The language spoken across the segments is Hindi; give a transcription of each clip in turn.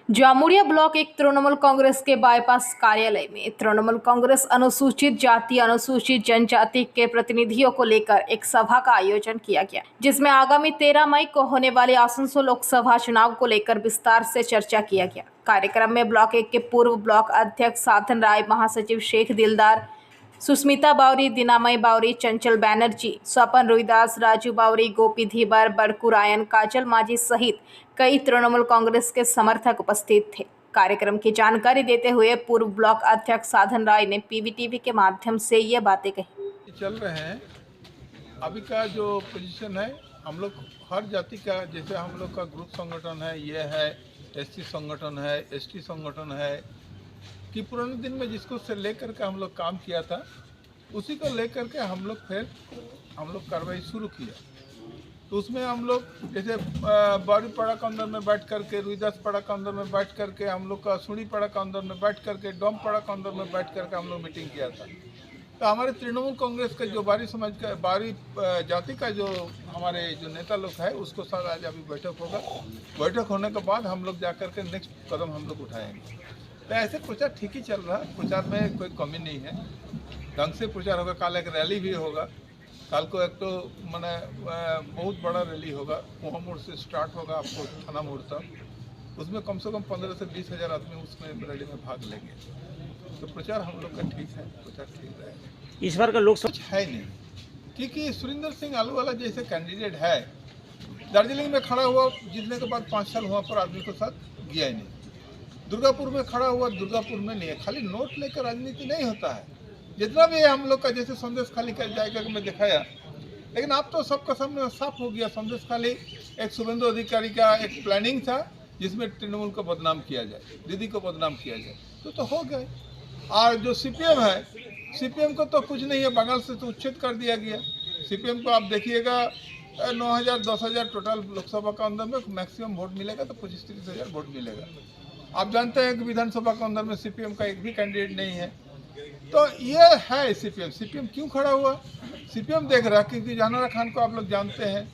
जामुड़िया ब्लॉक एक तृणमूल कांग्रेस के बाईपास कार्यालय में तृणमूल कांग्रेस अनुसूचित जाति अनुसूचित जनजाति के प्रतिनिधियों को लेकर एक सभा का आयोजन किया गया, जिसमें आगामी 13 मई को होने वाले आसनसोल लोकसभा चुनाव को लेकर विस्तार से चर्चा किया गया। कार्यक्रम में ब्लॉक 1 के पूर्व ब्लॉक अध्यक्ष साधन राय, महासचिव शेख दिलदार, सुस्मिता बावरी, दीनामयी बावरी, चंचल बैनर्जी, स्वपन रोहिदास, राजू बावरी, गोपी धीबर, बड़कू रायन, काजल माझी सहित कई तृणमूल कांग्रेस के समर्थक उपस्थित थे। कार्यक्रम की जानकारी देते हुए पूर्व ब्लॉक अध्यक्ष साधन राय ने पीवीटीवी के माध्यम से ये बातें कही। चल रहे हैं अभी का जो पोजीशन है, हम लोग हर जाति का, जैसे हम लोग का ग्रुप संगठन है, ये है एससी संगठन है, एसटी संगठन है, कि पुराने दिन में जिसको से लेकर के हम लोग काम किया था, उसी को लेकर के हम लोग कार्रवाई शुरू किया। तो उसमें हम लोग जैसे बावरी पाड़ा के अंदर में बैठ करके, रोहिदास पाड़ा के अंदर में बैठ करके, हम लोग का सुड़ी पाड़ा के अंदर में बैठ करके, डोम पाड़ा के अंदर में बैठ करके हम लोग मीटिंग किया था। तो हमारे तृणमूल कांग्रेस का जो बावरी समाज का, बावरी जाति का जो हमारे जो नेता लोग है, उसको साथ आज अभी बैठक होगा। बैठक होने के बाद हम लोग जाकर के नेक्स्ट कदम हम लोग उठाएंगे। तो ऐसे प्रचार ठीक ही चल रहा है, प्रचार में कोई कमी नहीं है, ढंग से प्रचार होगा। कल एक रैली भी होगा, कल को एक तो मैंने बहुत बड़ा रैली होगा, कुआं मोड़ से स्टार्ट होगा आपको थाना मोड़ तक। उसमें कम से कम 15 से 20 हज़ार आदमी उसमें रैली में भाग लेंगे। तो प्रचार हम लोग का ठीक है, प्रचार ठीक रहेगा। इस बार का लोकसभा कुछ है नहीं, क्योंकि सुरेंद्र सिंह आलूवाला जैसे कैंडिडेट है, दार्जिलिंग में खड़ा हुआ, जीतने के बाद 5 साल वहाँ पर आदमी के साथ गया ही नहीं। दुर्गापुर में खड़ा हुआ, दुर्गापुर में नहीं है। खाली नोट लेकर राजनीति नहीं होता है। जितना भी है हम लोग का, जैसे संदेश खाली कर जाएगा कि मैं दिखाया, लेकिन अब तो सबका सामने साफ हो गया। संदेश खाली एक शुभेंदु अधिकारी का एक प्लानिंग था, जिसमें तृणमूल को बदनाम किया जाए, दीदी को बदनाम किया जाए, तो हो गए। और जो सीपीएम है, सीपीएम को तो कुछ नहीं है, बंगाल से तो उच्छेद कर दिया गया। सीपीएम को आप देखिएगा 9,000 10,000 टोटल लोकसभा का अंदर में मैक्सिमम वोट मिलेगा, तो 25-30 हज़ार वोट मिलेगा। आप जानते हैं कि विधानसभा के अंदर में सीपीएम का एक भी कैंडिडेट नहीं है। तो ये है सीपीएम। सीपीएम क्यों खड़ा हुआ? सीपीएम देख रहा है, क्योंकि जहानारा खान को आप लोग जानते हैं,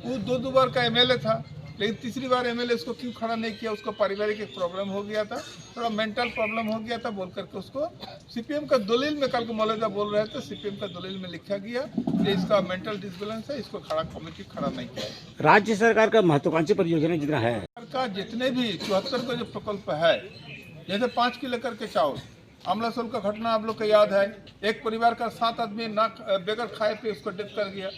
वो दो बार का एमएलए था, लेकिन तीसरी बार एमएलए उसको क्यों खड़ा नहीं किया? उसको पारिवारिक एक प्रॉब्लम हो गया था, थोड़ा मेंटल प्रॉब्लम हो गया था बोल करके उसको सीपीएम का दलील में, कल को मौलाना बोल रहे थे, सीपीएम का दलील में लिखा गया कि इसका मेंटल डिसबैलेंस है, इसको खड़ा कमेटी खड़ा नहीं किया। राज्य सरकार का महत्वाकांक्षी परियोजना जितना है, सरकार जितने भी 74 का जो प्रकल्प है, जैसे 5 किलो करके चावल, अमलासोल का घटना आप लोग को याद है, एक परिवार का 7 आदमी ना बेगर खाए पे उसको डेथ कर गया।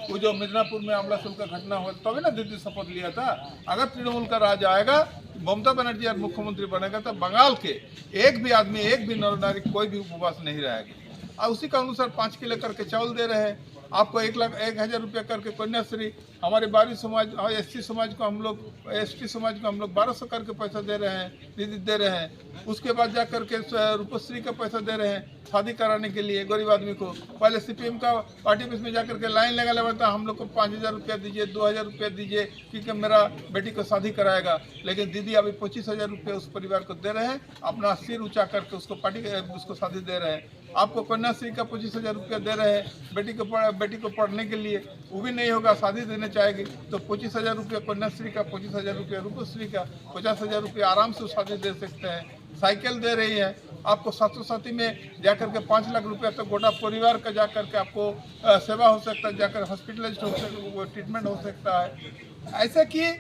वो जो मिदनापुर में अमलासोल का घटना हुआ, तभी ना दीदी शपथ लिया था, अगर तृणमूल का राज आएगा, ममता बनर्जी और मुख्यमंत्री बनेगा, तो बंगाल के एक भी आदमी, एक भी नर नारी, कोई भी उपवास नहीं रहेगा। और उसी के अनुसार 5 किलो करके चावल दे रहे हैं। आपको 1,01,000 रुपये करके कन्याश्री, हमारे बारी समाज और एससी समाज को हम लोग, एसटी समाज को हम लोग 1200 करके पैसा दे रहे हैं, दीदी दे रहे हैं। उसके बाद जा करके रूपश्री का पैसा दे रहे हैं शादी कराने के लिए गरीब आदमी को। पहले सीपीएम का पार्टी ऑफिस में जाकर के लाइन लगा लेता, हम लोग को 5,000 रुपया दीजिए, 2,000 रुपया दीजिए, क्योंकि मेरा बेटी को शादी कराएगा। लेकिन दीदी अभी 25,000 रुपये उस परिवार को दे रहे हैं, अपना सिर ऊँचा करके उसको पार्टी उसको शादी दे रहे हैं। आपको कन्याश्री का 25,000 रुपया दे रहे हैं बेटी को पढ़ने के लिए, वो भी नहीं होगा, शादी देने चाहेगी तो 25,000 रुपया कन्याश्री का, 25,000 रुपया रूपश्री का, 50,000 रुपया आराम से शादी दे सकते हैं। साइकिल दे रही है आपको, 700 में जाकर के 5 लाख रुपया तो गोटा परिवार का जाकर के आपको सेवा हो सकता है, जाकर हॉस्पिटलाइज हो सकता, ट्रीटमेंट हो सकता है। ऐसा कि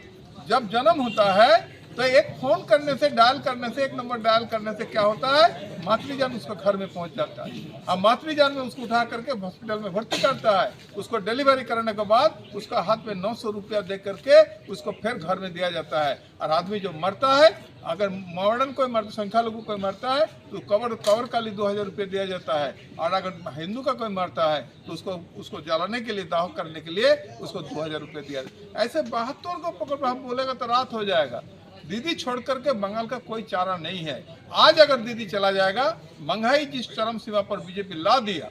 जब जन्म होता है तो एक फोन करने से, डायल करने से, एक नंबर डायल करने से क्या होता है, मातृजान उसको घर में पहुंच जाता है। अब मातृजान में उसको उठा करके हॉस्पिटल में भर्ती करता है। उसको डिलीवरी करने के बाद उसका हाथ में 900 रुपया दे करके उसको फिर घर में दिया जाता है। और आदमी जो मरता है, अगर मॉडर्न कोई मरता, संख्या लोगों कोई मरता है, तो कवर का लिए 2,000 रुपये दिया जाता है। और अगर हिंदू का कोई मरता है तो उसको जलाने के लिए, दाह करने के लिए उसको 2,000 रुपये दिया जाता है। ऐसे 72 को पकड़ हम बोलेगा तो रात हो जाएगा। दीदी छोड़ करके बंगाल का कोई चारा नहीं है। आज अगर दीदी चला जाएगा, महंगाई जिस चरम सीमा पर बीजेपी ला दिया,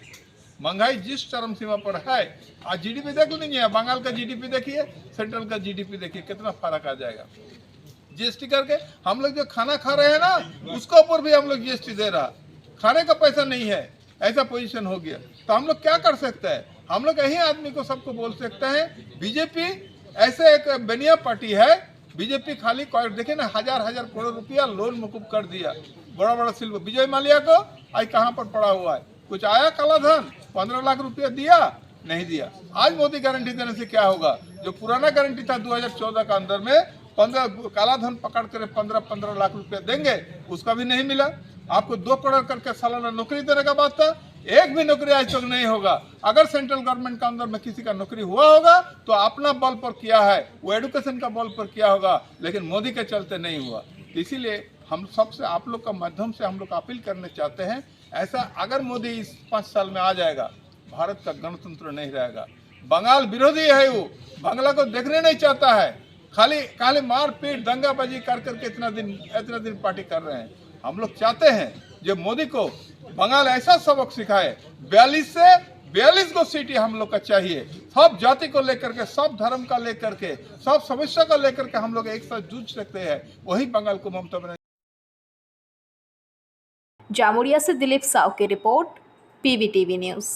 महंगाई जिस चरम सीमा पर है, आज जीडीपी देख लीजिए, बंगाल का जीडीपी देखिए, सेंट्रल का जीडीपी देखिए, कितना फर्क आ जाएगा। जीएसटी करके हम लोग जो खाना खा रहे हैं ना, उसके ऊपर भी हम लोग जीएसटी दे रहा, खाने का पैसा नहीं है, ऐसा पोजीशन हो गया। तो हम लोग क्या कर सकते हैं? हम लोग यही आदमी को सबको बोल सकते हैं, बीजेपी ऐसे एक बेनिया पार्टी है बीजेपी खाली देखे ना, हजार हजार करोड़ रुपया लोन मौकूफ कर दिया। बड़ा बड़ा शिल्प विजय माल्या को आज कहाँ पर पड़ा हुआ है? कुछ आया काला धन? 15 लाख रुपया दिया? नहीं दिया। आज मोदी गारंटी देने से क्या होगा? जो पुराना गारंटी था 2014 का अंदर में 15 काला धन पकड़ कर 15 लाख रुपया देंगे, उसका भी नहीं मिला। आपको 2 करोड़ करके सालाना नौकरी देने का बात था, एक भी नौकरी आज तक नहीं होगा। अगर सेंट्रल गवर्नमेंट का अंदर में किसी का नौकरी हुआ होगा तो अपना बल पर किया है, वो एडुकेशन का बल पर किया होगा, लेकिन मोदी के चलते नहीं हुआ। इसीलिए हम सबसे, आप लोग का माध्यम से हम लोग अपील करने चाहते हैं, ऐसा अगर मोदी इस 5 साल में आ जाएगा, भारत का गणतंत्र नहीं रहेगा। बंगाल विरोधी है, वो बांग्ला को देखने नहीं चाहता है, खाली मारपीट दंगाबाजी कर करके इतना दिन पार्टी कर रहे हैं। हम लोग चाहते हैं जो मोदी को बंगाल ऐसा सबक सिखाए, 42 को सीट हम लोग का चाहिए। सब जाति को लेकर के, सब धर्म का लेकर के, सब समस्या को लेकर के हम लोग एक साथ जूझ सकते हैं। वही बंगाल को ममता बनर्जी। जामुरिया से दिलीप साव की रिपोर्ट, PVTV न्यूज़।